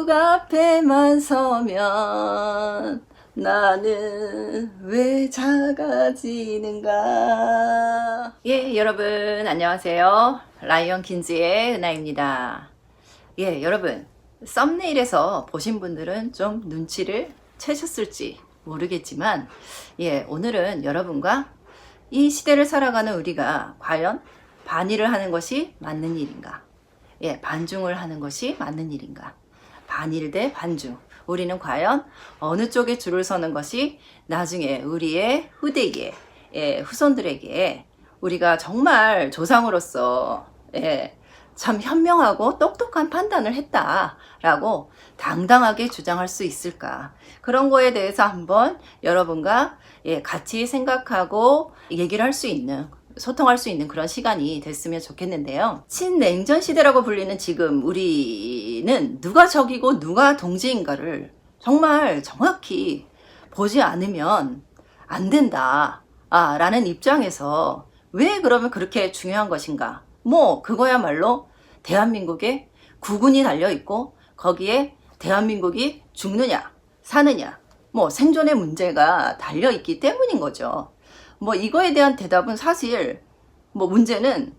북 앞에만 서면 나는 왜 작아지는가. 예, 여러분 안녕하세요. 라이언 킨즈의 은하입니다. 예, 여러분 썸네일에서 보신 분들은 좀 눈치를 채셨을지 모르겠지만, 예, 오늘은 여러분과 이 시대를 살아가는 우리가 과연 반일을 하는 것이 맞는 일인가, 예, 반중을 하는 것이 맞는 일인가, 반일 대 반중, 우리는 과연 어느 쪽에 줄을 서는 것이 나중에 우리의 후대기에, 예, 후손들에게 우리가 정말 조상으로서, 예, 참 현명하고 똑똑한 판단을 했다라고 당당하게 주장할 수 있을까, 그런 거에 대해서 한번 여러분과, 예, 같이 생각하고 얘기를 할 수 있는, 소통할 수 있는 그런 시간이 됐으면 좋겠는데요. 친냉전 시대라고 불리는 지금 우리는 누가 적이고 누가 동지인가를 정말 정확히 보지 않으면 안 된다, 라는 입장에서 왜 그러면 그렇게 중요한 것인가. 뭐 그거야말로 대한민국에 국군이 달려있고 거기에 대한민국이 죽느냐 사느냐, 뭐 생존의 문제가 달려있기 때문인 거죠. 뭐 이거에 대한 대답은 사실, 뭐 문제는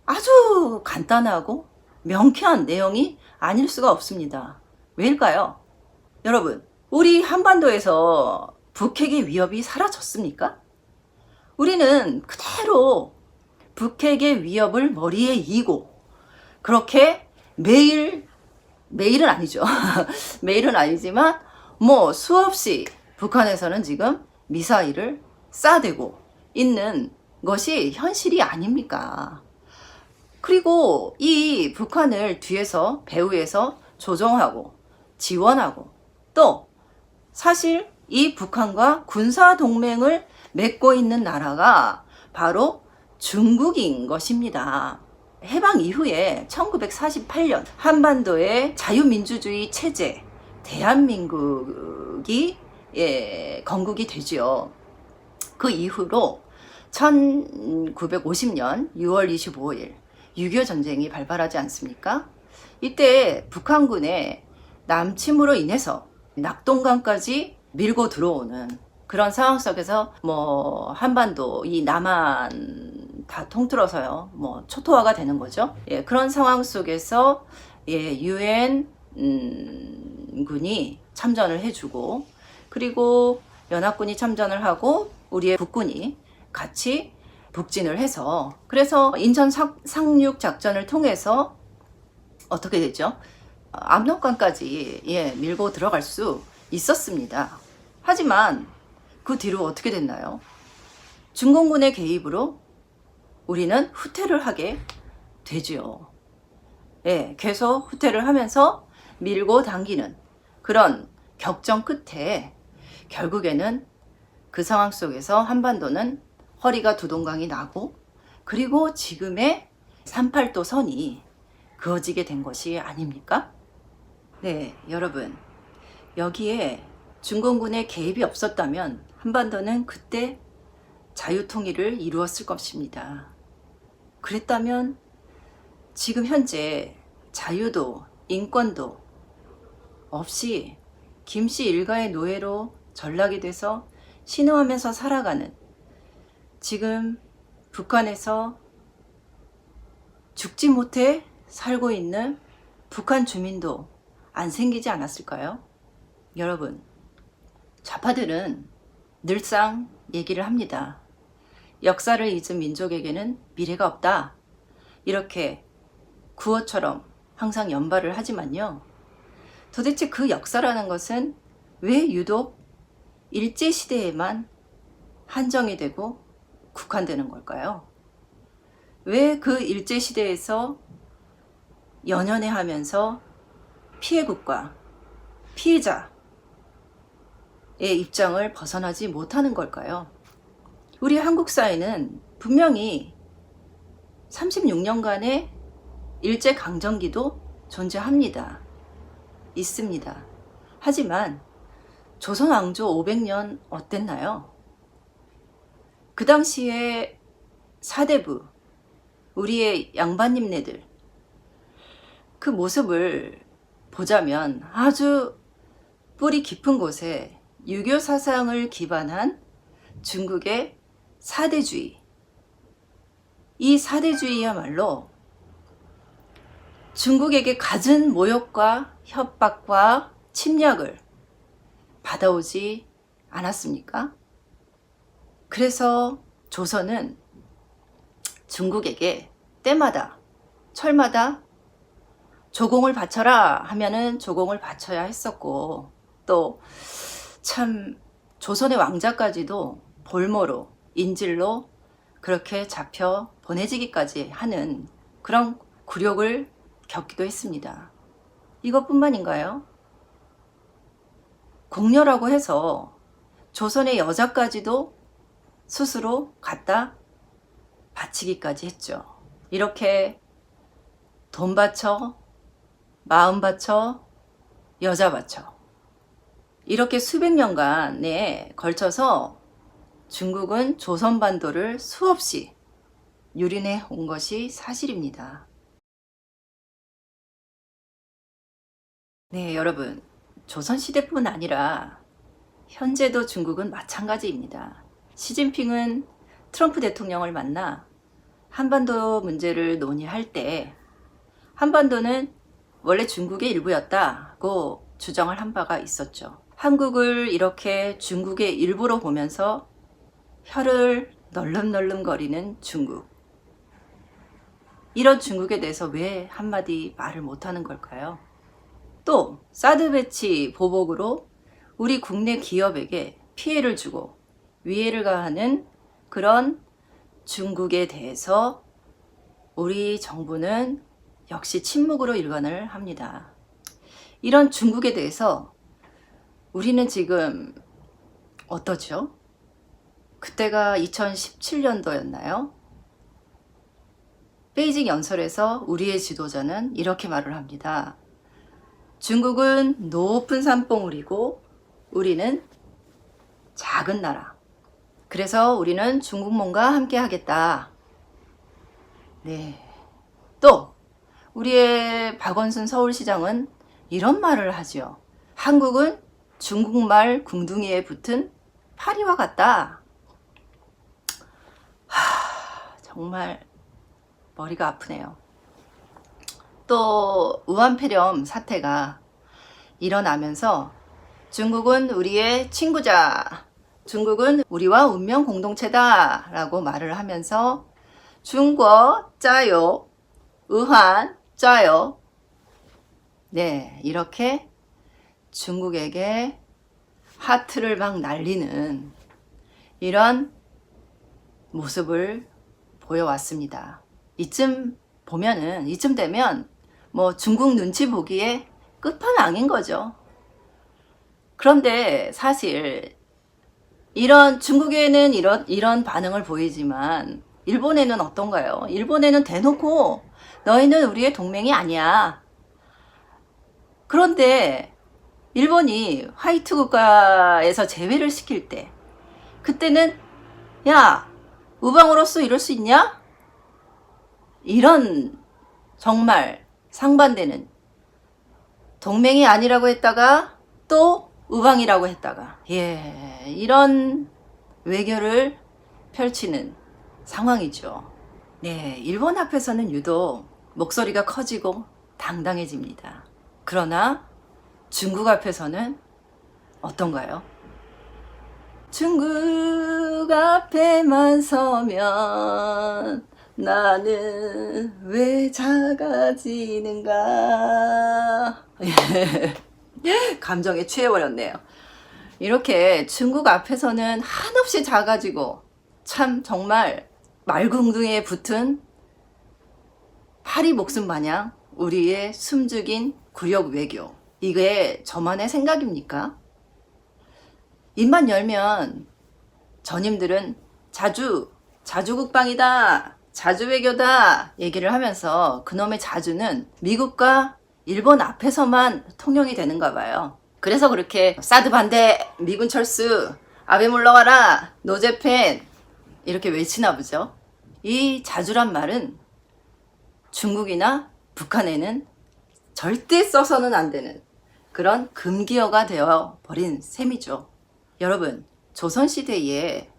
아주 간단하고 명쾌한 내용이 아닐 수가 없습니다. 왜일까요? 여러분, 우리 한반도에서 북핵의 위협이 사라졌습니까? 우리는 그대로 북핵의 위협을 머리에 이고 그렇게 매일은 아니죠. 매일은 아니지만 뭐 수없이 북한에서는 지금 미사일을 쏴대고 있는 것이 현실이 아닙니까? 그리고 이 북한을 뒤에서 배후에서 조종하고 지원하고, 또 사실 이 북한과 군사 동맹을 맺고 있는 나라가 바로 중국인 것입니다. 해방 이후에 1948년 한반도의 자유민주주의 체제 대한민국이, 예, 건국이 되죠. 그 이후로 1950년 6월 25일 6.25 전쟁이 발발하지 않습니까? 이때 북한군의 남침으로 인해서 낙동강까지 밀고 들어오는 그런 상황 속에서 뭐 한반도, 이 남한 다 통틀어서요, 뭐 초토화가 되는 거죠. 예, 그런 상황 속에서, 예, 유엔 군이 참전을 해주고, 그리고 연합군이 참전을 하고 우리의 북군이 같이 북진을 해서, 그래서 인천 상륙 작전을 통해서 어떻게 되죠? 압록강까지, 예, 밀고 들어갈 수 있었습니다. 하지만 그 뒤로 어떻게 됐나요? 중공군의 개입으로 우리는 후퇴를 하게 되죠. 예, 계속 후퇴를 하면서 밀고 당기는 그런 격정 끝에 결국에는 그 상황 속에서 한반도는 허리가 두동강이 나고, 그리고 지금의 38도 선이 그어지게 된 것이 아닙니까? 네, 여러분, 여기에 중공군의 개입이 없었다면 한반도는 그때 자유통일을 이루었을 것입니다. 그랬다면 지금 현재 자유도 인권도 없이 김씨 일가의 노예로 전락이 돼서 신음하면서 살아가는, 지금 북한에서 죽지 못해 살고 있는 북한 주민도 안 생기지 않았을까요? 여러분, 좌파들은 늘상 얘기를 합니다. 역사를 잊은 민족에게는 미래가 없다, 이렇게 구호처럼 항상 연발을 하지만요, 도대체 그 역사라는 것은 왜 유독 일제시대에만 한정이 되고 국한되는 걸까요? 왜 그 일제시대에서 연연해 하면서 피해국가, 피해자의 입장을 벗어나지 못하는 걸까요? 우리 한국 사회는 분명히 36년간의 일제강점기도 존재합니다. 있습니다. 하지만 조선 왕조 500년 어땠나요? 그 당시에 사대부, 우리의 양반님네들, 그 모습을 보자면 아주 뿌리 깊은 곳에 유교 사상을 기반한 중국의 사대주의. 이 사대주의야말로 중국에게 갖은 모욕과 협박과 침략을 받아오지 않았습니까? 그래서 조선은 중국에게 때마다 철마다 조공을 바쳐라 하면은 조공을 바쳐야 했었고, 또 참 조선의 왕자까지도 볼모로 인질로 그렇게 잡혀 보내지기까지 하는 그런 굴욕을 겪기도 했습니다. 이것뿐만인가요? 공녀라고 해서 조선의 여자까지도 스스로 갖다 바치기까지 했죠. 이렇게 돈 바쳐, 마음 바쳐, 여자 바쳐, 이렇게 수백 년간에 걸쳐서 중국은 조선반도를 수없이 유린해 온 것이 사실입니다. 네, 여러분, 조선시대뿐 아니라 현재도 중국은 마찬가지입니다. 시진핑은 트럼프 대통령을 만나 한반도 문제를 논의할 때 한반도는 원래 중국의 일부였다고 주장을 한 바가 있었죠. 한국을 이렇게 중국의 일부로 보면서 혀를 널름널름거리는 중국. 이런 중국에 대해서 왜 한마디 말을 못하는 걸까요? 또 사드 배치 보복으로 우리 국내 기업에게 피해를 주고 위해를 가하는 그런 중국에 대해서 우리 정부는 역시 침묵으로 일관을 합니다. 이런 중국에 대해서 우리는 지금 어떠죠? 그때가 2017년도였나요? 베이징 연설에서 우리의 지도자는 이렇게 말을 합니다. 중국은 높은 산봉우리고 우리는 작은 나라. 그래서 우리는 중국몽과 함께 하겠다. 네. 또 우리의 박원순 서울시장은 이런 말을 하죠. 한국은 중국말 궁둥이에 붙은 파리와 같다. 정말 머리가 아프네요. 또 우한폐렴 사태가 일어나면서 중국은 우리의 친구자, 중국은 우리와 운명 공동체다 라고 말을 하면서 중국 짜요, 우한 짜요. 네, 이렇게 중국에게 하트를 막 날리는 이런 모습을 보여왔습니다. 이쯤 되면 뭐 중국 눈치 보기에 끝판왕인 거죠. 그런데 사실 이런 중국에는 이런 반응을 보이지만 일본에는 어떤가요? 일본에는 대놓고 너희는 우리의 동맹이 아니야. 그런데 일본이 화이트 국가에서 제외를 시킬 때 그때는 야, 우방으로서 이럴 수 있냐? 이런 정말 상반되는, 동맹이 아니라고 했다가 또 우방이라고 했다가, 이런 외교를 펼치는 상황이죠. 네, 일본 앞에서는 유독 목소리가 커지고 당당해집니다. 그러나 중국 앞에서는 어떤가요? 중국 앞에만 서면 나는 왜 작아지는가. 감정에 취해버렸네요. 이렇게 중국 앞에서는 한없이 작아지고 참 정말 말궁둥이에 붙은 파리 목숨 마냥 우리의 숨죽인 굴욕 외교. 이게 저만의 생각입니까? 입만 열면 전임들은 자주국방이다, 자주외교다 얘기를 하면서 그놈의 자주는 미국과 일본 앞에서만 통용이 되는가 봐요. 그래서 그렇게 사드 반대, 미군 철수, 아베 물러가라, 노제팬 이렇게 외치나 보죠. 이 자주란 말은 중국이나 북한에는 절대 써서는 안 되는 그런 금기어가 되어 버린 셈이죠. 여러분, 조선시대에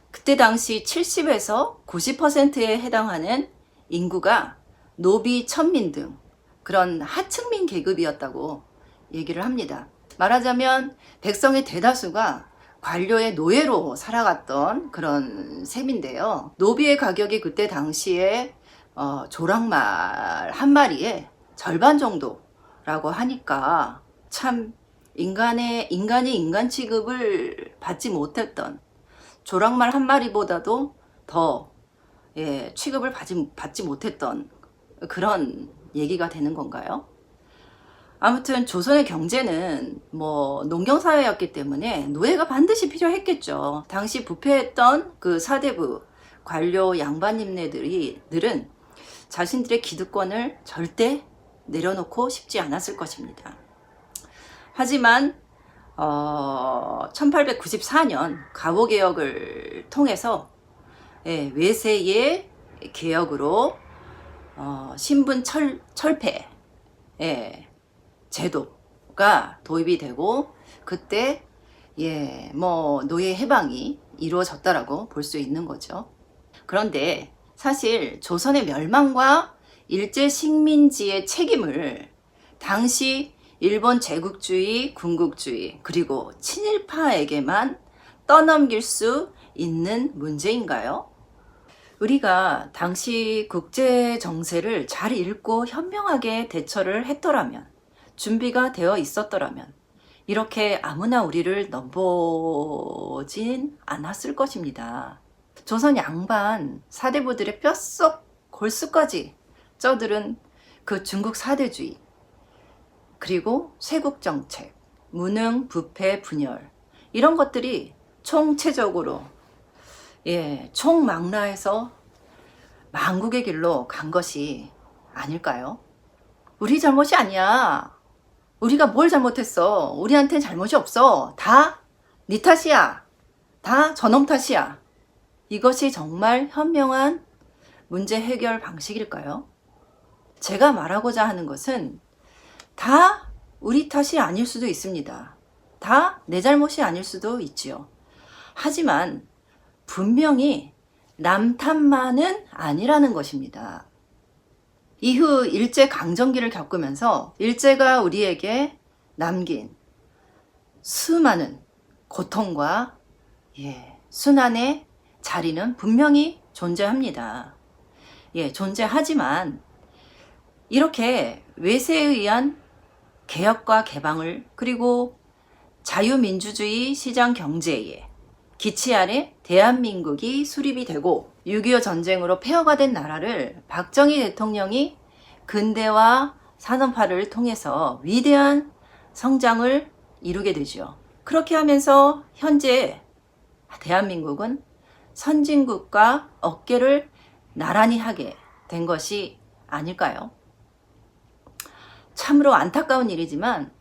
그때 당시 70에서 90%에 해당하는 인구가 노비, 천민 등 그런 하층민 계급이었다고 얘기를 합니다. 말하자면 백성의 대다수가 관료의 노예로 살아갔던 그런 셈인데요. 노비의 가격이 그때 당시에 조랑말 한 마리에 절반 정도라고 하니까 참 인간이 인간 취급을 받지 못했던, 조랑말 한 마리보다도 더 취급을 받지 못했던 그런 얘기가 되는 건가요? 아무튼 조선의 경제는 뭐 농경사회였기 때문에 노예가 반드시 필요했겠죠. 당시 부패했던 그 사대부 관료 양반님네들은 자신들의 기득권을 절대 내려놓고 싶지 않았을 것입니다. 하지만 1894년 가보개혁을 통해서 외세의 개혁으로 신분 철폐 제도가 도입이 되고, 그때 뭐 노예 해방이 이루어졌다라고 볼 수 있는 거죠. 그런데 사실 조선의 멸망과 일제 식민지의 책임을 당시 일본 제국주의, 군국주의, 그리고 친일파에게만 떠넘길 수 있는 문제인가요? 우리가 당시 국제 정세를 잘 읽고 현명하게 대처를 했더라면, 준비가 되어 있었더라면 이렇게 아무나 우리를 넘보진 않았을 것입니다. 조선 양반 사대부들의 뼛속 골수까지 쪄들은 그 중국 사대주의, 그리고 쇄국정책, 무능, 부패, 분열, 이런 것들이 총체적으로 총망라해서 망국의 길로 간 것이 아닐까요? 우리 잘못이 아니야. 우리가 뭘 잘못했어? 우리한테는 잘못이 없어. 다 네 탓이야. 다 저놈 탓이야. 이것이 정말 현명한 문제 해결 방식일까요? 제가 말하고자 하는 것은 다 우리 탓이 아닐 수도 있습니다. 다 내 잘못이 아닐 수도 있지요. 하지만 분명히 남 탓만은 아니라는 것입니다. 이후 일제강점기를 겪으면서 일제가 우리에게 남긴 수많은 고통과 순환의 자리는 분명히 존재합니다. 존재하지만 이렇게 외세에 의한 개혁과 개방을, 그리고 자유민주주의 시장 경제에 기치 아래 대한민국이 수립이 되고 6.25 전쟁으로 폐허가 된 나라를 박정희 대통령이 근대화 산업화를 통해서 위대한 성장을 이루게 되죠. 그렇게 하면서 현재 대한민국은 선진국과 어깨를 나란히 하게 된 것이 아닐까요? 참으로 안타까운 일이지만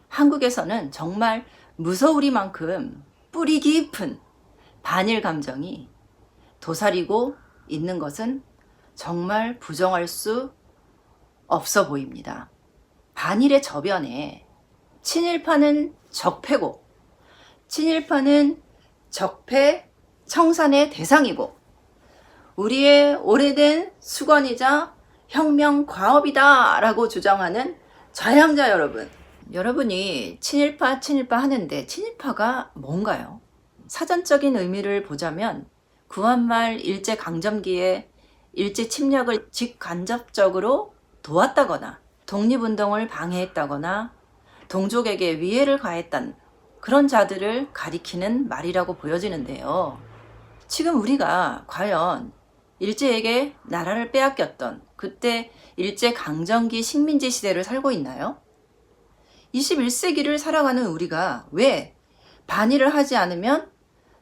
한국에서는 정말 무서우리만큼 뿌리 깊은 반일 감정이 도사리고 있는 것은 정말 부정할 수 없어 보입니다. 반일의 저변에 친일파는 적폐고, 친일파는 적폐 청산의 대상이고, 우리의 오래된 수건이자 혁명 과업이다 라고 주장하는 좌양자 여러분, 여러분이 친일파 하는데 친일파가 뭔가요? 사전적인 의미를 보자면 구한말 일제강점기에 일제 침략을 직간접적으로 도왔다거나 독립운동을 방해했다거나 동족에게 위해를 가했던 그런 자들을 가리키는 말이라고 보여지는데요. 지금 우리가 과연 일제에게 나라를 빼앗겼던 그때 일제강점기 식민지 시대를 살고 있나요? 21세기를 살아가는 우리가 왜 반일을 하지 않으면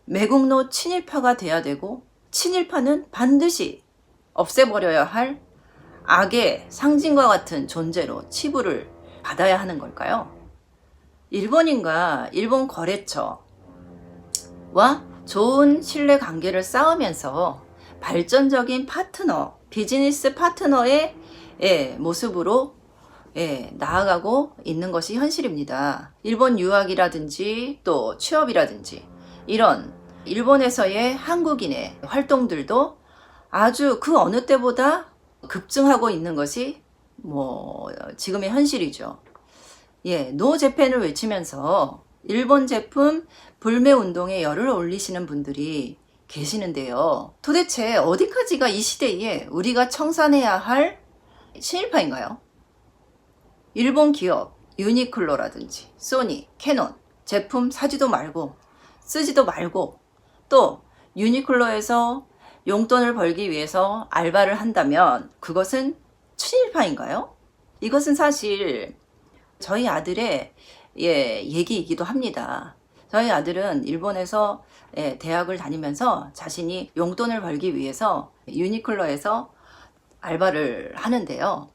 매국노 친일파가 돼야 되고, 친일파는 반드시 없애버려야 할 악의 상징과 같은 존재로 치부를 받아야 하는 걸까요? 일본인과 일본 거래처와 좋은 신뢰 관계를 쌓으면서 발전적인 파트너, 비즈니스 파트너의 모습으로 예, 나아가고 있는 것이 현실입니다. 일본 유학이라든지 또 취업이라든지 이런 일본에서의 한국인의 활동들도 아주 그 어느 때보다 급증하고 있는 것이 뭐 지금의 현실이죠. 예, 노 재팬을 외치면서 일본 제품 불매 운동에 열을 올리시는 분들이 계시는데요. 도대체 어디까지가 이 시대에 우리가 청산해야 할 친일파인가요? 일본 기업 유니클로라든지 소니, 캐논 제품 사지도 말고 쓰지도 말고 또 유니클로에서 용돈을 벌기 위해서 알바를 한다면 그것은 친일파인가요? 이것은 사실 저희 아들의 얘기이기도 합니다. 저희 아들은 일본에서 대학을 다니면서 자신이 용돈을 벌기 위해서 유니클로에서 알바를 하는데요.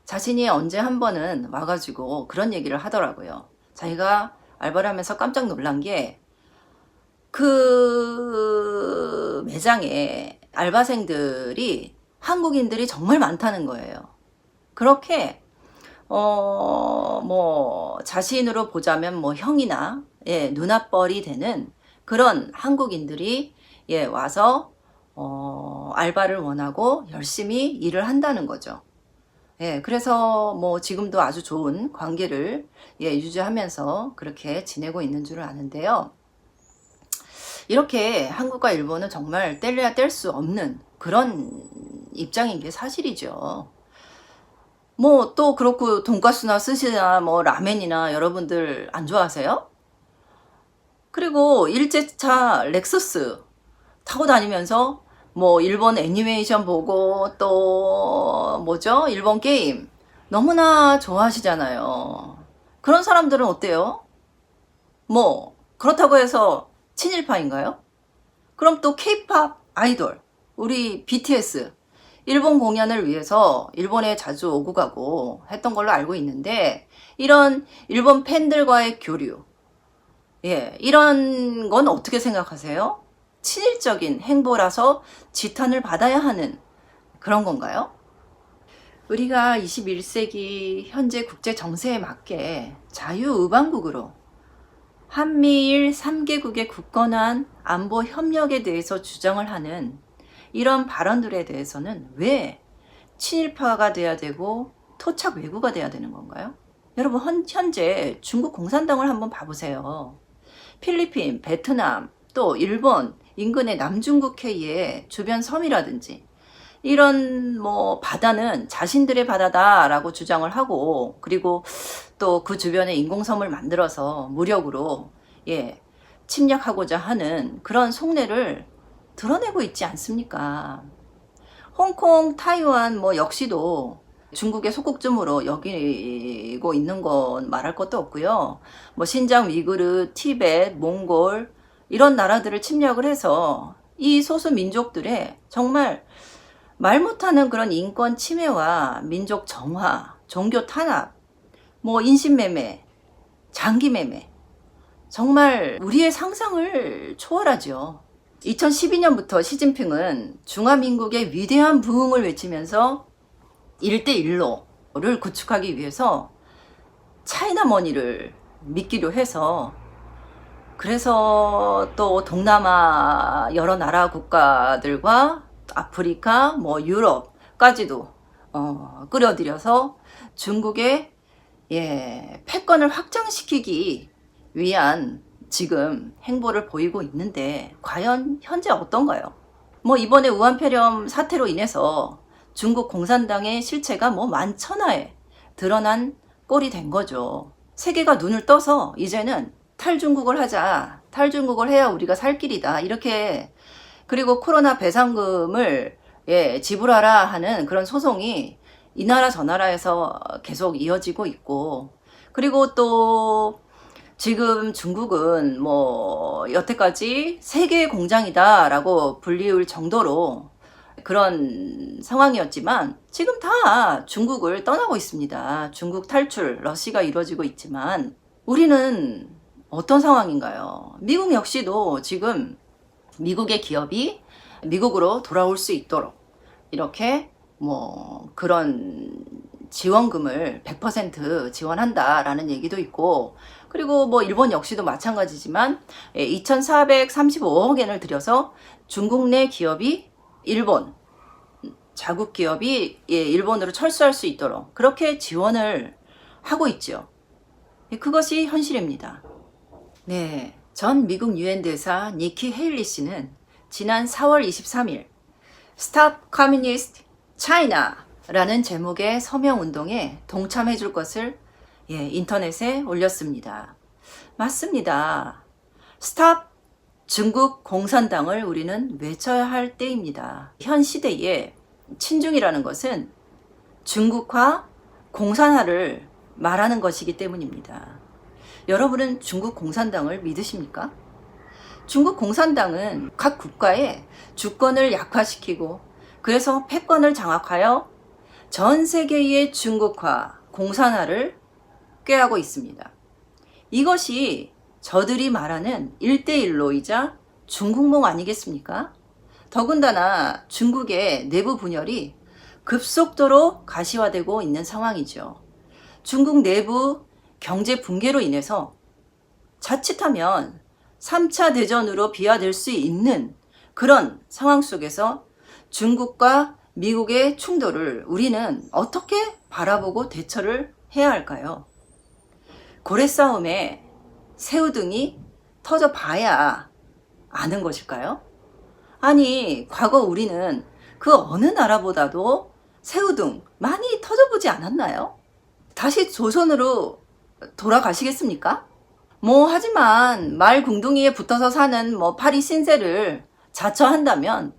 자신이 언제 한 번은 와가지고 그런 얘기를 하더라고요. 자기가 알바를 하면서 깜짝 놀란 게 그 매장에 알바생들이 한국인들이 정말 많다는 거예요. 그렇게 뭐 자신으로 보자면 뭐 형이나 누나뻘이 되는 그런 한국인들이 와서 알바를 원하고 열심히 일을 한다는 거죠. 그래서 뭐 지금도 아주 좋은 관계를 유지하면서 그렇게 지내고 있는 줄 아는데요. 이렇게 한국과 일본은 정말 뗄래야 뗄 수 없는 그런 입장인 게 사실이죠. 뭐 또 그렇고 돈가스나 스시나 뭐 라멘이나 여러분들 안 좋아하세요? 그리고 일제차 렉서스 타고 다니면서 뭐 일본 애니메이션 보고 또 뭐죠? 일본 게임 너무나 좋아하시잖아요. 그런 사람들은 어때요? 뭐 그렇다고 해서 친일파인가요? 그럼 또 케이팝 아이돌 우리 BTS 일본 공연을 위해서 일본에 자주 오고 가고 했던 걸로 알고 있는데 이런 일본 팬들과의 교류 이런 건 어떻게 생각하세요? 친일적인 행보라서 지탄을 받아야 하는 그런 건가요? 우리가 21세기 현재 국제 정세에 맞게 자유의반국으로 한미일 3개국의 굳건한 안보 협력에 대해서 주장을 하는 이런 발언들에 대해서는 왜 친일파가 돼야 되고 토착 왜구가 돼야 되는 건가요? 여러분 현재 중국 공산당을 한번 봐보세요. 필리핀, 베트남, 또 일본 인근의 남중국해의 주변 섬이라든지 이런 뭐 바다는 자신들의 바다다라고 주장을 하고 그리고 또 그 주변에 인공섬을 만들어서 무력으로 침략하고자 하는 그런 속내를 드러내고 있지 않습니까? 홍콩, 타이완 뭐 역시도 중국의 속국쯤으로 여기고 있는 건 말할 것도 없고요. 뭐 신장, 위구르, 티베트, 몽골 이런 나라들을 침략을 해서 이 소수 민족들의 정말 말 못하는 그런 인권 침해와 민족 정화, 종교 탄압, 뭐 인신매매, 장기매매 정말 우리의 상상을 초월하죠. 2012년부터 시진핑은 중화민국의 위대한 부흥을 외치면서 1대1로를 구축하기 위해서 차이나머니를 믿기로 해서 그래서 또 동남아 여러 나라 국가들과 아프리카, 뭐 유럽까지도 끌어들여서 중국의 패권을 확장시키기 위한 지금 행보를 보이고 있는데 과연 현재 어떤가요? 뭐 이번에 우한폐렴 사태로 인해서 중국 공산당의 실체가 뭐 만천하에 드러난 꼴이 된 거죠. 세계가 눈을 떠서 이제는 탈중국을 하자, 탈중국을 해야 우리가 살 길이다 이렇게 그리고 코로나 배상금을 지불하라 하는 그런 소송이 이 나라 저 나라에서 계속 이어지고 있고 그리고 또 지금 중국은 뭐 여태까지 세계의 공장이다라고 불리울 정도로 그런 상황이었지만 지금 다 중국을 떠나고 있습니다. 중국 탈출, 러시가 이루어지고 있지만 우리는 어떤 상황인가요? 미국 역시도 지금 미국의 기업이 미국으로 돌아올 수 있도록 이렇게 뭐 그런 지원금을 100% 지원한다라는 얘기도 있고, 그리고 뭐 일본 역시도 마찬가지지만 2,435억 엔을 들여서 중국 내 기업이 일본, 자국 기업이 일본으로 철수할 수 있도록 그렇게 지원을 하고 있죠. 그것이 현실입니다. 네, 전 미국 유엔 대사 니키 헤일리 씨는 지난 4월 23일 Stop Communist China라는 제목의 서명 운동에 동참해 줄 것을 인터넷에 올렸습니다. 맞습니다. Stop 중국 공산당을 우리는 외쳐야 할 때입니다. 현 시대에 친중이라는 것은 중국화, 공산화를 말하는 것이기 때문입니다. 여러분은 중국 공산당을 믿으십니까? 중국 공산당은 각 국가의 주권을 약화시키고 그래서 패권을 장악하여 전 세계의 중국화, 공산화를 꾀하고 있습니다. 이것이 저들이 말하는 1대1로이자 중국몽 아니겠습니까? 더군다나 중국의 내부 분열이 급속도로 가시화되고 있는 상황이죠. 중국 내부 경제 붕괴로 인해서 자칫하면 3차 대전으로 비화될 수 있는 그런 상황 속에서 중국과 미국의 충돌을 우리는 어떻게 바라보고 대처를 해야 할까요? 고래 싸움에 새우등이 터져 봐야 아는 것일까요? 아니, 과거 우리는 그 어느 나라보다도 새우등 많이 터져보지 않았나요? 다시 조선으로 돌아가시겠습니까? 하지만 말 궁둥이에 붙어서 사는 파리 신세를 자처한다면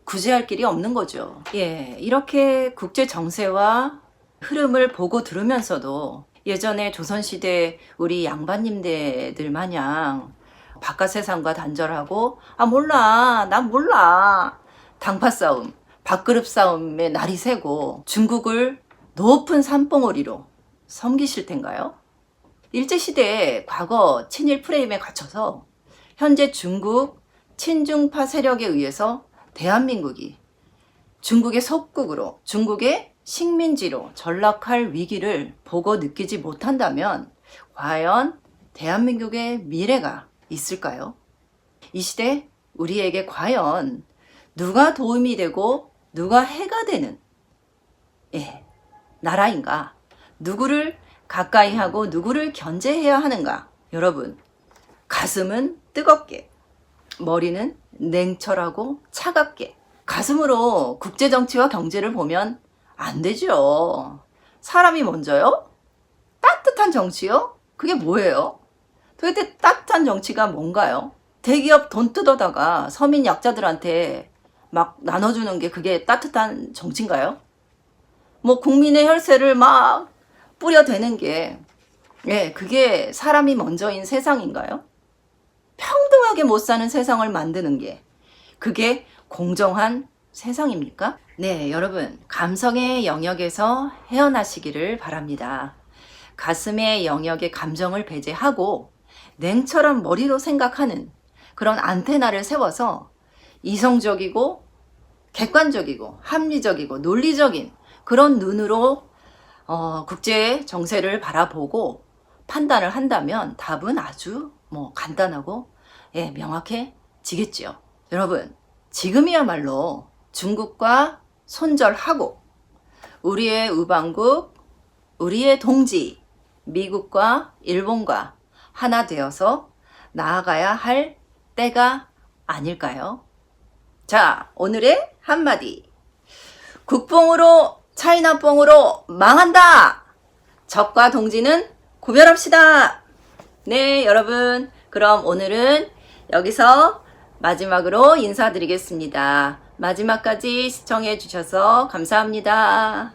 구제할 길이 없는 거죠. 이렇게 국제 정세와 흐름을 보고 들으면서도 예전에 조선시대 우리 양반님들 마냥 바깥 세상과 단절하고 난 몰라 당파 싸움, 밥그릇 싸움에 날이 새고 중국을 높은 산봉우리로 섬기실 텐가요? 일제시대의 과거 친일 프레임에 갇혀서 현재 중국 친중파 세력에 의해서 대한민국이 중국의 속국으로, 중국의 식민지로 전락할 위기를 보고 느끼지 못한다면 과연 대한민국의 미래가 있을까요? 이 시대 우리에게 과연 누가 도움이 되고 누가 해가 되는 나라인가? 누구를 가까이 하고 누구를 견제해야 하는가? 여러분, 가슴은 뜨겁게, 머리는 냉철하고 차갑게, 가슴으로 국제정치와 경제를 보면 안 되죠. 사람이 먼저요? 따뜻한 정치요? 그게 뭐예요? 도대체 따뜻한 정치가 뭔가요? 대기업 돈 뜯어다가 서민 약자들한테 막 나눠주는 게 그게 따뜻한 정치인가요? 국민의 혈세를 막 뿌려대는 게 그게 사람이 먼저인 세상인가요? 평등하게 못 사는 세상을 만드는 게 그게 공정한 세상입니까? 네, 여러분, 감성의 영역에서 헤어나시기를 바랍니다. 가슴의 영역에 감정을 배제하고 냉철한 머리로 생각하는 그런 안테나를 세워서 이성적이고 객관적이고 합리적이고 논리적인 그런 눈으로 국제 정세를 바라보고 판단을 한다면 답은 아주 간단하고 명확해지겠죠. 여러분, 지금이야말로 중국과 손절하고 우리의 우방국, 우리의 동지, 미국과 일본과 하나 되어서 나아가야 할 때가 아닐까요? 자, 오늘의 한마디. 국뽕으로 차이나뽕으로 망한다! 적과 동지는 구별합시다! 네, 여러분. 그럼 오늘은 여기서 마지막으로 인사드리겠습니다. 마지막까지 시청해 주셔서 감사합니다.